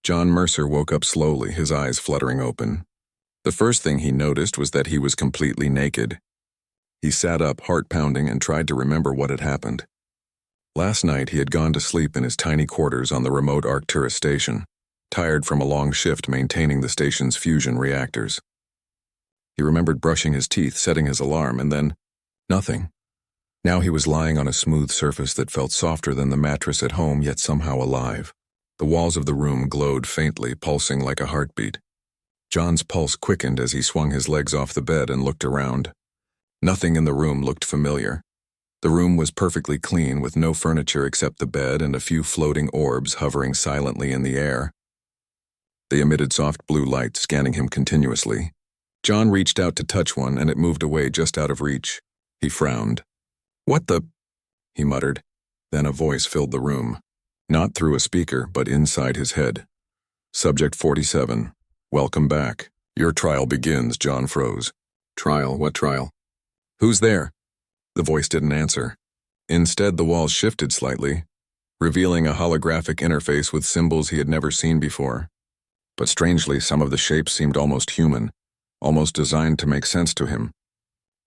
John Mercer woke up slowly, his eyes fluttering open. The first thing he noticed was that he was completely naked. He sat up, heart pounding, and tried to remember what had happened. Last night he had gone to sleep in his tiny quarters on the remote Arcturus station, tired from a long shift maintaining the station's fusion reactors. He remembered brushing his teeth, setting his alarm, and then nothing. Now he was lying on a smooth surface that felt softer than the mattress at home, yet somehow alive. The walls of the room glowed faintly, pulsing like a heartbeat. John's pulse quickened as he swung his legs off the bed and looked around. Nothing in the room looked familiar. The room was perfectly clean, with no furniture except the bed and a few floating orbs hovering silently in the air. They emitted soft blue light, scanning him continuously. John reached out to touch one, and it moved away just out of reach. He frowned. "What the?" he muttered. Then a voice filled the room. Not through a speaker, but inside his head. "Subject 47. Welcome back. Your trial begins." John froze. "Trial? What trial?" "Who's there?" The voice didn't answer. Instead, the walls shifted slightly, revealing a holographic interface with symbols he had never seen before. But strangely, some of the shapes seemed almost human, almost designed to make sense to him.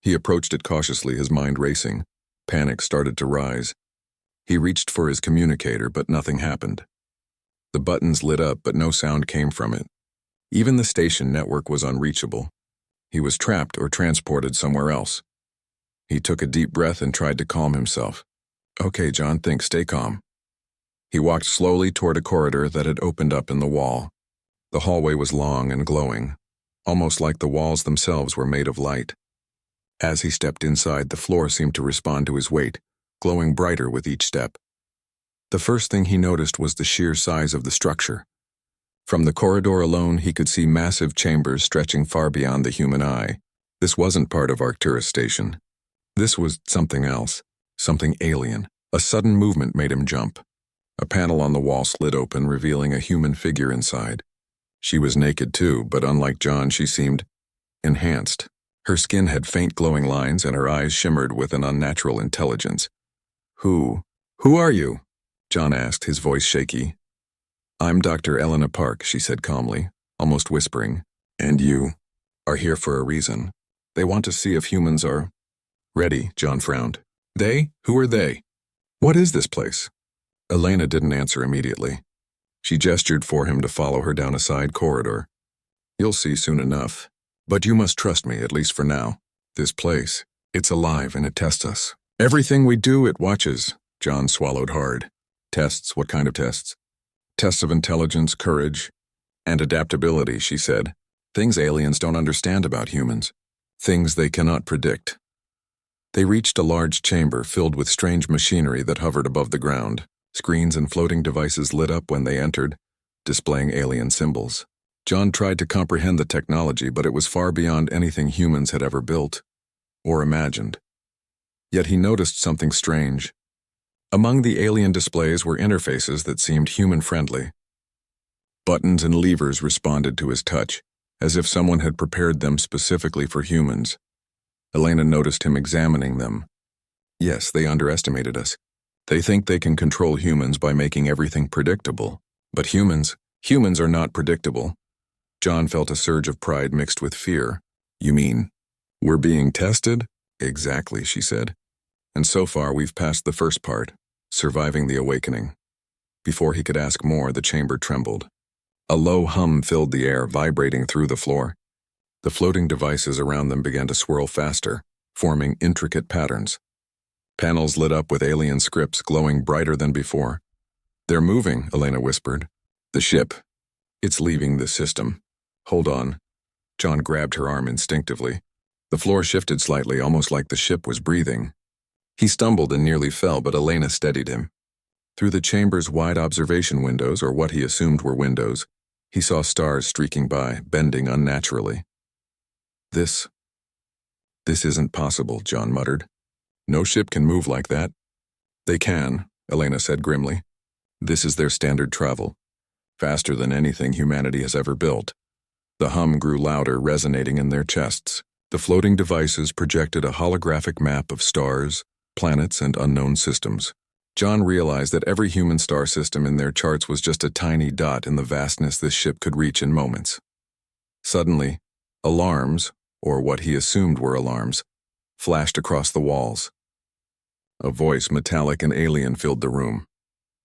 He approached it cautiously, his mind racing. Panic started to rise. He reached for his communicator, but nothing happened. The buttons lit up, but no sound came from it. Even the station network was unreachable. He was trapped or transported somewhere else. He took a deep breath and tried to calm himself. "Okay, John, think, stay calm." He walked slowly toward a corridor that had opened up in the wall. The hallway was long and glowing, almost like the walls themselves were made of light. As he stepped inside, the floor seemed to respond to his weight, glowing brighter with each step. The first thing he noticed was the sheer size of the structure. From the corridor alone, he could see massive chambers stretching far beyond the human eye. This wasn't part of Arcturus Station. This was something else, something alien. A sudden movement made him jump. A panel on the wall slid open, revealing a human figure inside. She was naked too, but unlike John, she seemed enhanced. Her skin had faint glowing lines, and her eyes shimmered with an unnatural intelligence. Who are you?" John asked, his voice shaky. "I'm Dr. Elena Park," she said calmly, almost whispering. "And you are here for a reason. They want to see if humans are ready." John frowned. "They? Who are they? What is this place?" Elena didn't answer immediately. She gestured for him to follow her down a side corridor. "You'll see soon enough. But you must trust me, at least for now. This place, it's alive and it tests us. Everything we do, it watches." John swallowed hard. "Tests? What kind of tests?" "Tests of intelligence, courage, and adaptability," she said. "Things aliens don't understand about humans. Things they cannot predict." They reached a large chamber filled with strange machinery that hovered above the ground. Screens and floating devices lit up when they entered, displaying alien symbols. John tried to comprehend the technology, but it was far beyond anything humans had ever built or imagined. Yet he noticed something strange. Among the alien displays were interfaces that seemed human-friendly. Buttons and levers responded to his touch, as if someone had prepared them specifically for humans. Elena noticed him examining them. "Yes, they underestimated us. They think they can control humans by making everything predictable. But humans are not predictable." John felt a surge of pride mixed with fear. "You mean, we're being tested?" "Exactly," she said. "And so far we've passed the first part, surviving the awakening." Before he could ask more, the chamber trembled. A low hum filled the air, vibrating through the floor. The floating devices around them began to swirl faster, forming intricate patterns. Panels lit up with alien scripts glowing brighter than before. "They're moving," Elena whispered. "The ship. It's leaving the system. Hold on." John grabbed her arm instinctively. The floor shifted slightly, almost like the ship was breathing. He stumbled and nearly fell, but Elena steadied him. Through the chamber's wide observation windows, or what he assumed were windows, he saw stars streaking by, bending unnaturally. This isn't possible," John muttered. "No ship can move like that." "They can," Elena said grimly. "This is their standard travel. Faster than anything humanity has ever built." The hum grew louder, resonating in their chests. The floating devices projected a holographic map of stars, planets, and unknown systems. John realized that every human star system in their charts was just a tiny dot in the vastness this ship could reach in moments. Suddenly, alarms, or what he assumed were alarms, flashed across the walls. A voice, metallic and alien, filled the room.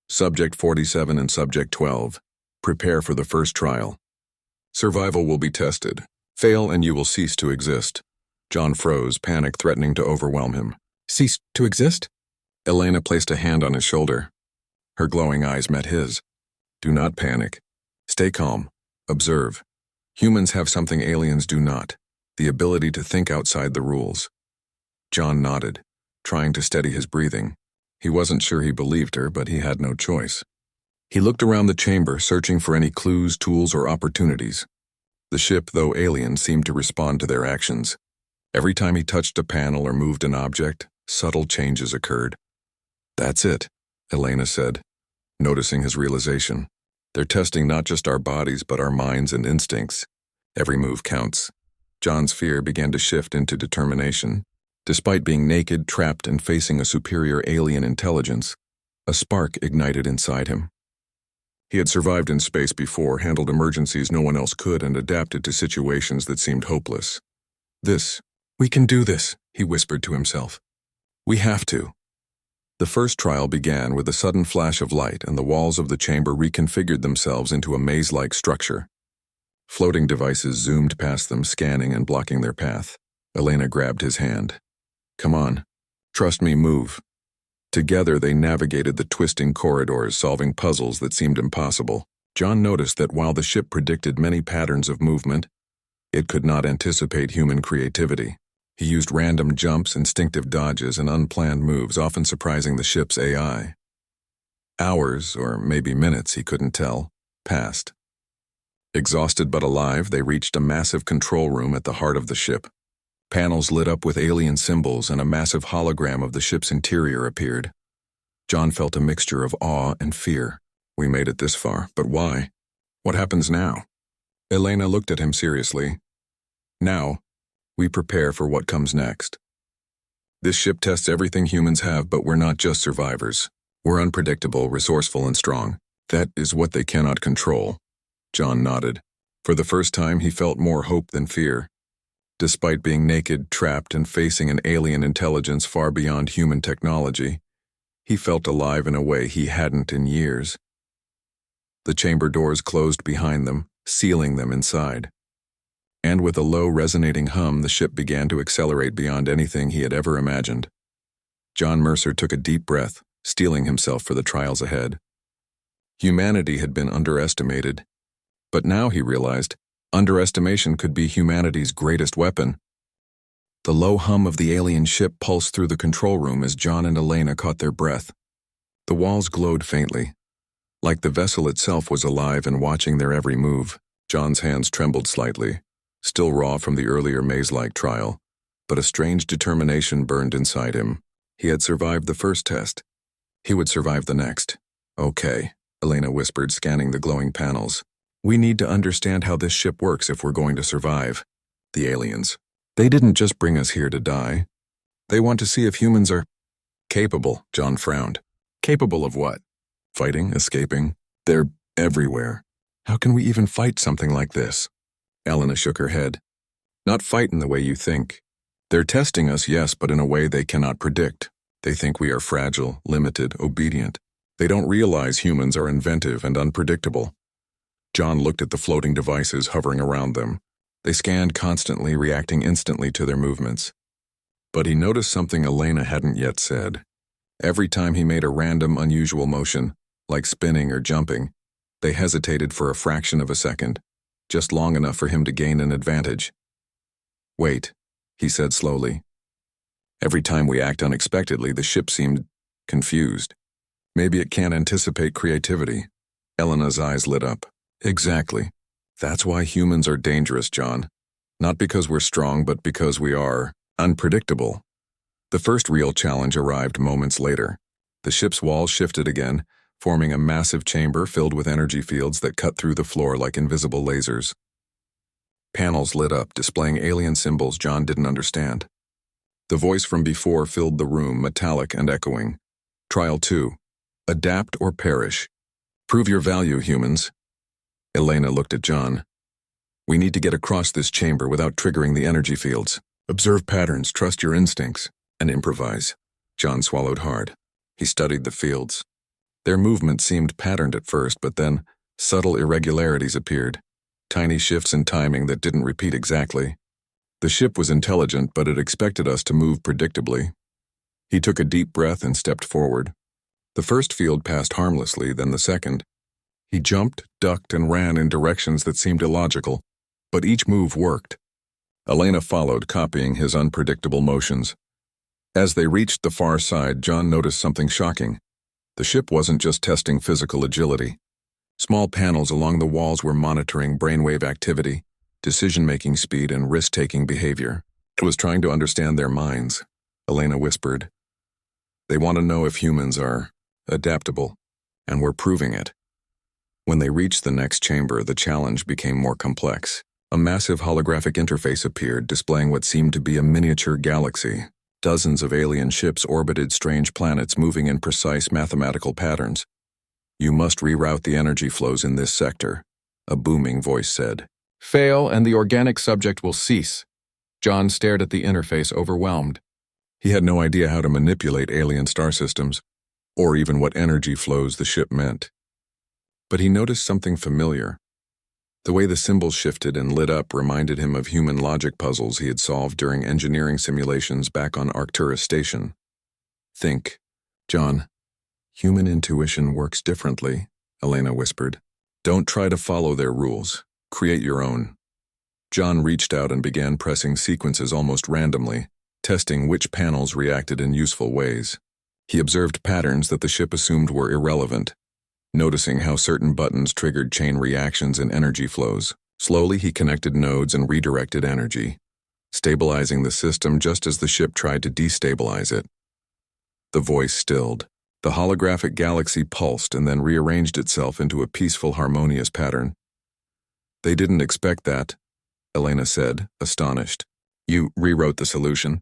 Subject 47 and Subject 12, prepare for the first trial. Survival will be tested. Fail and you will cease to exist. John froze, panic threatening to overwhelm him. Cease to exist? Elena placed a hand on his shoulder. Her glowing eyes met his. Do not panic. Stay calm. Observe. Humans have something aliens do not, the ability to think outside the rules. John nodded, trying to steady his breathing. He wasn't sure he believed her, but he had no choice. He looked around the chamber, searching for any clues, tools, or opportunities. The ship, though alien, seemed to respond to their actions. Every time he touched a panel or moved an object, subtle changes occurred. That's it, Elena said, noticing his realization. They're testing not just our bodies, but our minds and instincts. Every move counts. John's fear began to shift into determination. Despite being naked, trapped, and facing a superior alien intelligence, a spark ignited inside him. He had survived in space before, handled emergencies no one else could, and adapted to situations that seemed hopeless. We can do this, he whispered to himself. We have to. The first trial began with a sudden flash of light, and the walls of the chamber reconfigured themselves into a maze-like structure. Floating devices zoomed past them, scanning and blocking their path. Elena grabbed his hand. Come on. Trust me, move. Together they navigated the twisting corridors, solving puzzles that seemed impossible. John noticed that while the ship predicted many patterns of movement, it could not anticipate human creativity. He used random jumps, instinctive dodges, and unplanned moves, often surprising the ship's AI. Hours, or maybe minutes, he couldn't tell, passed. Exhausted but alive, they reached a massive control room at the heart of the ship. Panels lit up with alien symbols, and a massive hologram of the ship's interior appeared. John felt a mixture of awe and fear. We made it this far, but why? What happens now? Elena looked at him seriously. Now, we prepare for what comes next. This ship tests everything humans have, but we're not just survivors. We're unpredictable, resourceful, and strong. That is what they cannot control. John nodded. For the first time, he felt more hope than fear. Despite being naked, trapped, and facing an alien intelligence far beyond human technology, he felt alive in a way he hadn't in years. The chamber doors closed behind them, sealing them inside. And with a low, resonating hum, the ship began to accelerate beyond anything he had ever imagined. John Mercer took a deep breath, steeling himself for the trials ahead. Humanity had been underestimated, but now he realized underestimation could be humanity's greatest weapon. The low hum of the alien ship pulsed through the control room as John and Elena caught their breath. The walls glowed faintly, like the vessel itself was alive and watching their every move. John's hands trembled slightly, still raw from the earlier maze-like trial, but a strange determination burned inside him. He had survived the first test. He would survive the next. Okay, Elena whispered, scanning the glowing panels. We need to understand how this ship works if we're going to survive. The aliens. They didn't just bring us here to die. They want to see if humans are capable, John frowned. Capable of what? Fighting, escaping. They're everywhere. How can we even fight something like this? Elena shook her head. Not fight in the way you think. They're testing us, yes, but in a way they cannot predict. They think we are fragile, limited, obedient. They don't realize humans are inventive and unpredictable. John looked at the floating devices hovering around them. They scanned constantly, reacting instantly to their movements. But he noticed something Elena hadn't yet said. Every time he made a random, unusual motion, like spinning or jumping, they hesitated for a fraction of a second, just long enough for him to gain an advantage. Wait, he said slowly. Every time we act unexpectedly, the ship seemed confused. Maybe it can't anticipate creativity. Elena's eyes lit up. Exactly. That's why humans are dangerous, John. Not because we're strong, but because we are unpredictable. The first real challenge arrived moments later. The ship's walls shifted again, forming a massive chamber filled with energy fields that cut through the floor like invisible lasers. Panels lit up, displaying alien symbols John didn't understand. The voice from before filled the room, metallic and echoing. Trial 2. Adapt or perish. Prove your value, humans. Elena looked at John. We need to get across this chamber without triggering the energy fields. Observe patterns, trust your instincts, and improvise. John swallowed hard. He studied the fields. Their movement seemed patterned at first, but then subtle irregularities appeared. Tiny shifts in timing that didn't repeat exactly. The ship was intelligent, but it expected us to move predictably. He took a deep breath and stepped forward. The first field passed harmlessly, then the second. He jumped, ducked, and ran in directions that seemed illogical, but each move worked. Elena followed, copying his unpredictable motions. As they reached the far side, John noticed something shocking. The ship wasn't just testing physical agility. Small panels along the walls were monitoring brainwave activity, decision-making speed, and risk-taking behavior. It was trying to understand their minds, Elena whispered. They want to know if humans are adaptable, and we're proving it. When they reached the next chamber, the challenge became more complex. A massive holographic interface appeared, displaying what seemed to be a miniature galaxy. Dozens of alien ships orbited strange planets, moving in precise mathematical patterns. You must reroute the energy flows in this sector, a booming voice said. Fail and the organic subject will cease. John stared at the interface, overwhelmed. He had no idea how to manipulate alien star systems, or even what energy flows the ship meant. But he noticed something familiar. The way the symbols shifted and lit up reminded him of human logic puzzles he had solved during engineering simulations back on Arcturus Station. Think, John. Human intuition works differently, Elena whispered. Don't try to follow their rules. Create your own. John reached out and began pressing sequences almost randomly, testing which panels reacted in useful ways. He observed patterns that the ship assumed were irrelevant, noticing how certain buttons triggered chain reactions and energy flows. Slowly, he connected nodes and redirected energy, stabilizing the system just as the ship tried to destabilize it. The voice stilled. The holographic galaxy pulsed and then rearranged itself into a peaceful, harmonious pattern. They didn't expect that, Elena said, astonished. You rewrote the solution?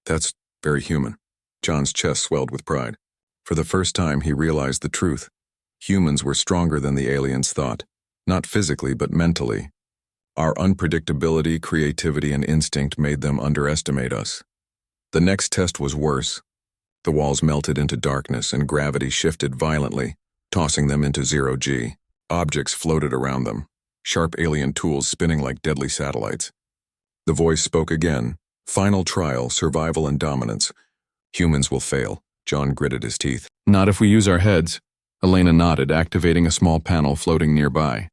That's very human. John's chest swelled with pride. For the first time, he realized the truth. Humans were stronger than the aliens thought, not physically but mentally. Our unpredictability, creativity, and instinct made them underestimate us. The next test was worse. The walls melted into darkness and gravity shifted violently, tossing them into 0G. Objects floated around them, sharp alien tools spinning like deadly satellites. The voice spoke again. Final trial, survival and dominance. Humans will fail. John gritted his teeth. Not if we use our heads. Elena nodded, activating a small panel floating nearby.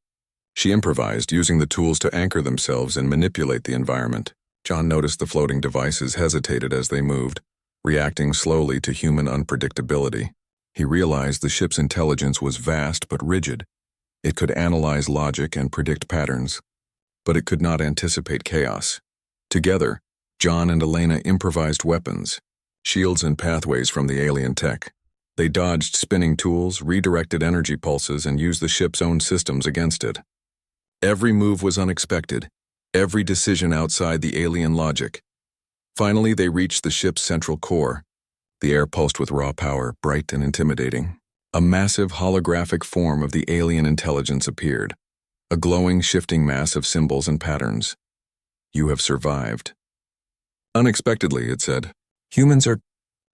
She improvised, using the tools to anchor themselves and manipulate the environment. John noticed the floating devices hesitated as they moved, reacting slowly to human unpredictability. He realized the ship's intelligence was vast but rigid. It could analyze logic and predict patterns, but it could not anticipate chaos. Together, John and Elena improvised weapons, shields and pathways from the alien tech. They dodged spinning tools, redirected energy pulses, and used the ship's own systems against it. Every move was unexpected, every decision outside the alien logic. Finally, they reached the ship's central core. The air pulsed with raw power, bright and intimidating. A massive holographic form of the alien intelligence appeared, a glowing, shifting mass of symbols and patterns. You have survived. Unexpectedly, it said. Humans are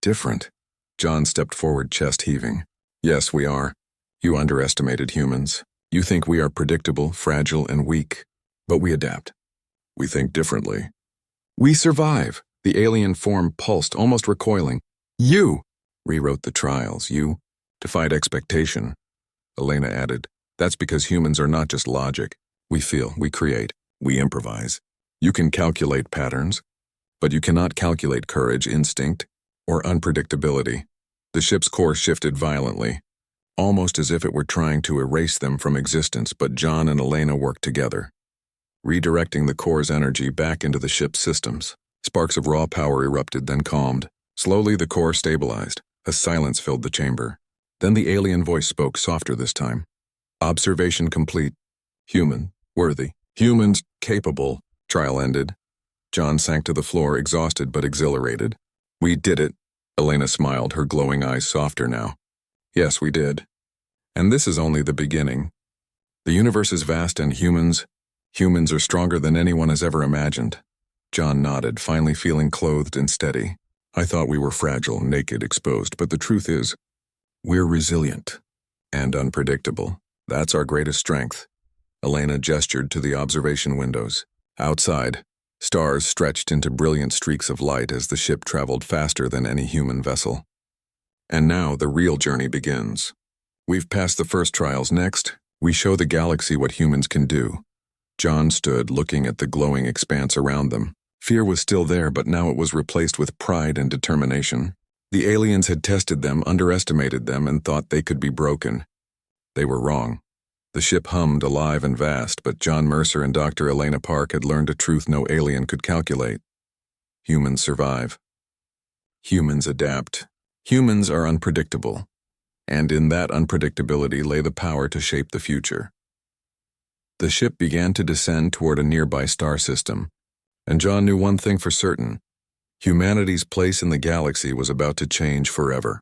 different. John stepped forward, chest heaving. Yes, we are. You underestimated humans. You think we are predictable, fragile, and weak, but we adapt. We think differently. We survive. The alien form pulsed, almost recoiling. You rewrote the trials. You defied expectation. Elena added, that's because humans are not just logic. We feel, we create, we improvise. You can calculate patterns, but you cannot calculate courage, instinct, or unpredictability. The ship's core shifted violently, almost as if it were trying to erase them from existence, but John and Elena worked together, redirecting the core's energy back into the ship's systems. Sparks of raw power erupted, then calmed. Slowly, the core stabilized. A silence filled the chamber. Then the alien voice spoke, softer this time. Observation complete. Human, worthy. Humans, capable. Trial ended. John sank to the floor, exhausted but exhilarated. We did it. Elena smiled, her glowing eyes softer now. Yes, we did. And this is only the beginning. The universe is vast and humans are stronger than anyone has ever imagined. John nodded, finally feeling clothed and steady. I thought we were fragile, naked, exposed, but the truth is, we're resilient and unpredictable. That's our greatest strength. Elena gestured to the observation windows. Outside, stars stretched into brilliant streaks of light as the ship traveled faster than any human vessel. And now the real journey begins. We've passed the first trials. Next, we show the galaxy what humans can do. John stood looking at the glowing expanse around them. Fear was still there, but now it was replaced with pride and determination. The aliens had tested them, underestimated them, and thought they could be broken. They were wrong. The ship hummed alive and vast, but John Mercer and Dr. Elena Park had learned a truth no alien could calculate. Humans survive. Humans adapt. Humans are unpredictable. And in that unpredictability lay the power to shape the future. The ship began to descend toward a nearby star system, and John knew one thing for certain. Humanity's place in the galaxy was about to change forever.